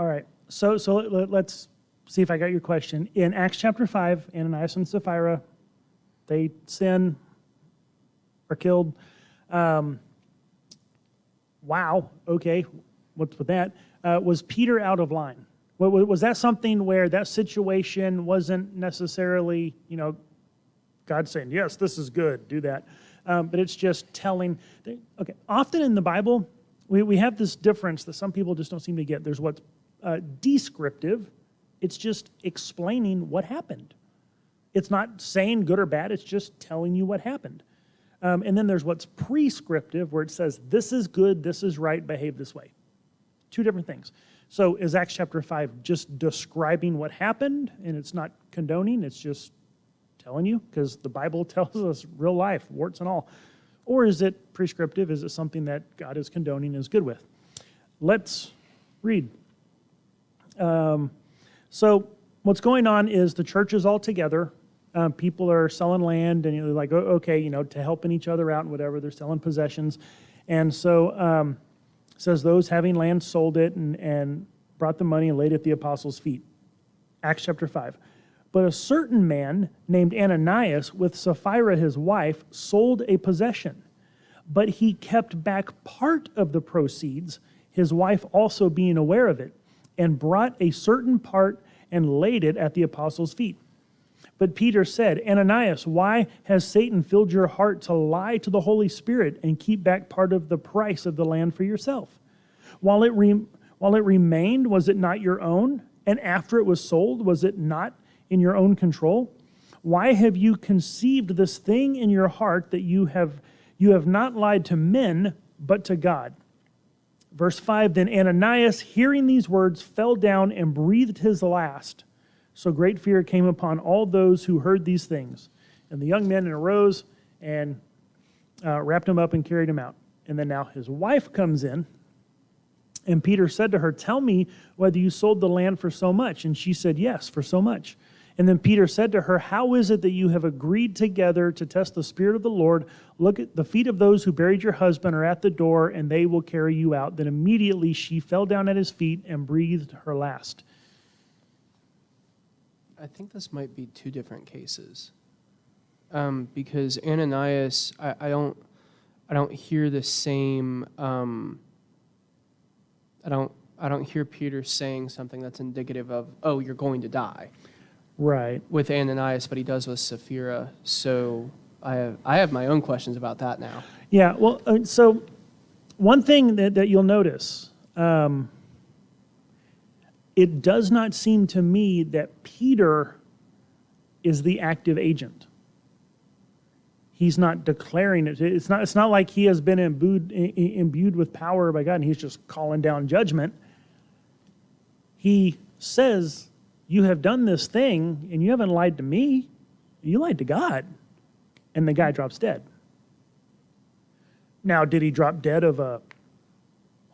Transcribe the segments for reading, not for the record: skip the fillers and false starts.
All right. So let's see if I got your question. In Acts chapter 5, Ananias and Sapphira, they sin, are killed. Wow, okay, what's with that? Was Peter out of line? Was that something where that situation wasn't necessarily, God saying, yes, this is good, do that. But it's just telling. Okay, often in the Bible, we have this difference that some people just don't seem to get. There's what's descriptive. It's just explaining what happened. It's not saying good or bad. It's just telling you what happened. And then there's what's prescriptive, where it says, this is good, this is right, behave this way. Two different things. So is Acts chapter 5 just describing what happened, and it's not condoning, it's just telling you? Because the Bible tells us real life, warts and all. Or is it prescriptive? Is it something that God is condoning, is good with? Let's read. So what's going on is the church is all together. People are selling land, and you're like, okay, to helping each other out and whatever. They're selling possessions. And so it says those having land sold it and brought the money and laid it at the apostles' feet. Acts chapter 5. But a certain man named Ananias with Sapphira his wife sold a possession. But he kept back part of the proceeds, his wife also being aware of it, and brought a certain part and laid it at the apostles' feet. But Peter said, Ananias, why has Satan filled your heart to lie to the Holy Spirit and keep back part of the price of the land for yourself? While it remained, was it not your own? And after it was sold, was it not in your own control? Why have you conceived this thing in your heart that you have not lied to men, but to God? Verse 5, then Ananias, hearing these words, fell down and breathed his last. So great fear came upon all those who heard these things. And the young men arose and wrapped him up and carried him out. And then now his wife comes in, and Peter said to her, tell me whether you sold the land for so much. And she said, yes, for so much. And then Peter said to her, how is it that you have agreed together to test the Spirit of the Lord? Look, at the feet of those who buried your husband are at the door, and they will carry you out. Then immediately she fell down at his feet and breathed her last. I think this might be two different cases, because Ananias, I don't hear the same. I don't hear Peter saying something that's indicative of, oh, you're going to die. Right. With Ananias, but he does with Sapphira. So I have my own questions about that now. Yeah. Well, so one thing that you'll notice. It does not seem to me that Peter is the active agent. He's not declaring it. It's not like he has been imbued with power by God and he's just calling down judgment. He says, you have done this thing and you haven't lied to me. You lied to God. And the guy drops dead. Now, did he drop dead of a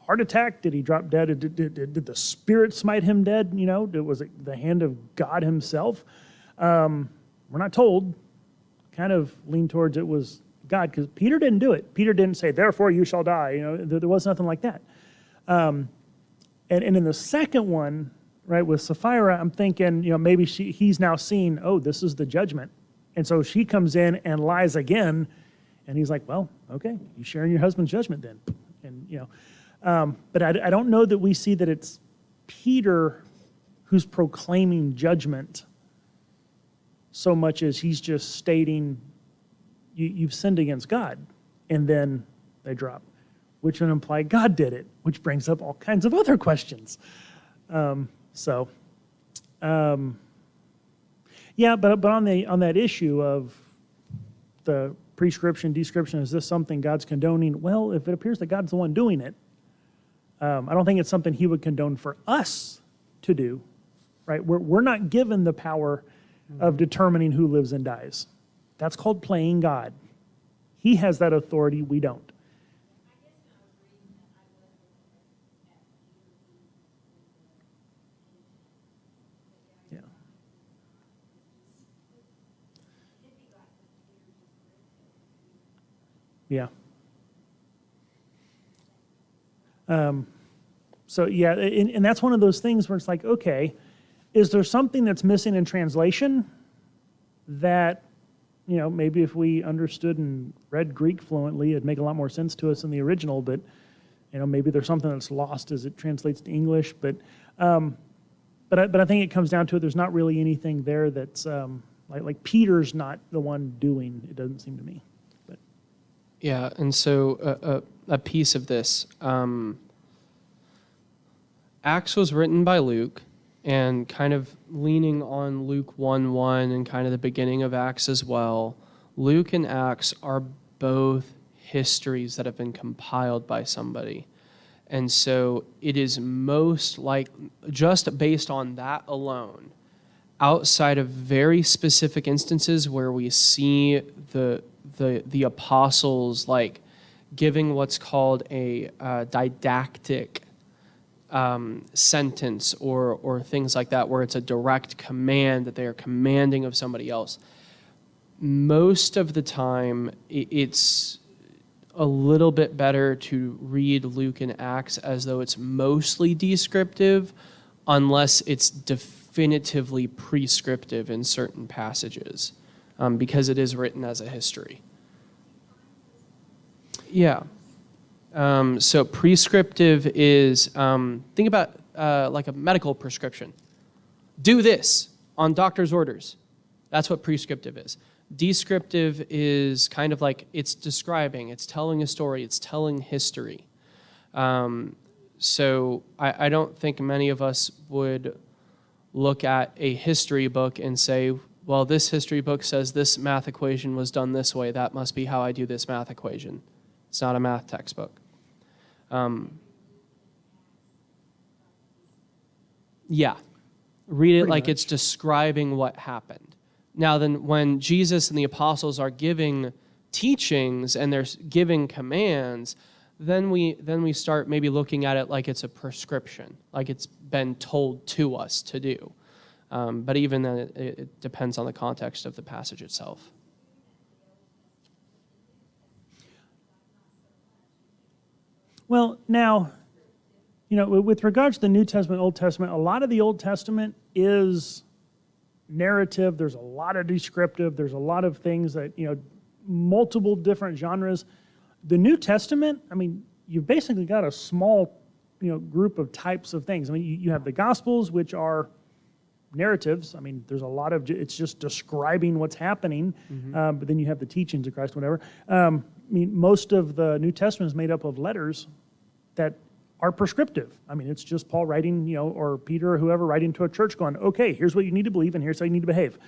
heart attack? Did he drop dead? Did the Spirit smite him dead? Was it the hand of God himself? We're not told. Kind of lean towards it was God, because Peter didn't do it. Peter didn't say, therefore you shall die. There was nothing like that. And in the second one, right, with Sapphira, I'm thinking, maybe he's now seen, oh, this is the judgment. And so she comes in and lies again. And he's like, well, okay, you sharing your husband's judgment then. And, but I don't know that we see that it's Peter who's proclaiming judgment so much as he's just stating, you've sinned against God. And then they drop, which would imply God did it, which brings up all kinds of other questions. Yeah, but on that issue of the prescription, description, is this something God's condoning? Well, if it appears that God's the one doing it, I don't think it's something he would condone for us to do, right? We're not given the power of determining who lives and dies. That's called playing God. He has that authority, we don't. Yeah. Yeah. So yeah, and that's one of those things where it's like, okay, is there something that's missing in translation that, maybe if we understood and read Greek fluently, it'd make a lot more sense to us in the original, but, maybe there's something that's lost as it translates to English. But I think it comes down to it. There's not really anything there that's like Peter's not the one doing. It doesn't seem to me. But Yeah, and so a piece of this, Acts was written by Luke, and kind of leaning on Luke 1:1 and kind of the beginning of Acts as well. Luke and Acts are both histories that have been compiled by somebody. And so it is most like, just based on that alone, outside of very specific instances where we see the apostles like giving what's called a didactic sentence or things like that, where it's a direct command that they are commanding of somebody else. Most of the time, it's a little bit better to read Luke and Acts as though it's mostly descriptive, unless it's definitively prescriptive in certain passages, because it is written as a history. Yeah. So prescriptive is, think about like a medical prescription. Do this on doctor's orders. That's what prescriptive is. Descriptive is kind of like it's describing, it's telling a story, it's telling history. So I don't think many of us would look at a history book and say, well, this history book says this math equation was done this way. That must be how I do this math equation. It's not a math textbook. Yeah, read it like it's describing what happened. Now then, when Jesus and the apostles are giving teachings and they're giving commands, then we start maybe looking at it like it's a prescription, like it's been told to us to do. But even then, it depends on the context of the passage itself. Well, now, with regards to the New Testament, Old Testament, a lot of the Old Testament is narrative. There's a lot of descriptive. There's a lot of things that, multiple different genres. The New Testament, you've basically got a small, group of types of things. You have the Gospels, which are narratives. There's a lot of, it's just describing what's happening. But then you have the teachings of Christ, whatever. Most of the New Testament is made up of letters that are prescriptive. It's just Paul writing, or Peter or whoever writing to a church going, okay, here's what you need to believe and here's how you need to behave,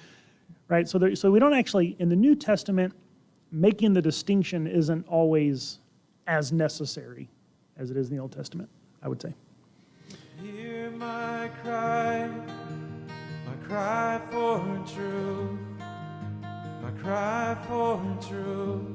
right? So we don't actually, in the New Testament, making the distinction isn't always as necessary as it is in the Old Testament, I would say. Hear my cry for truth, my cry for truth.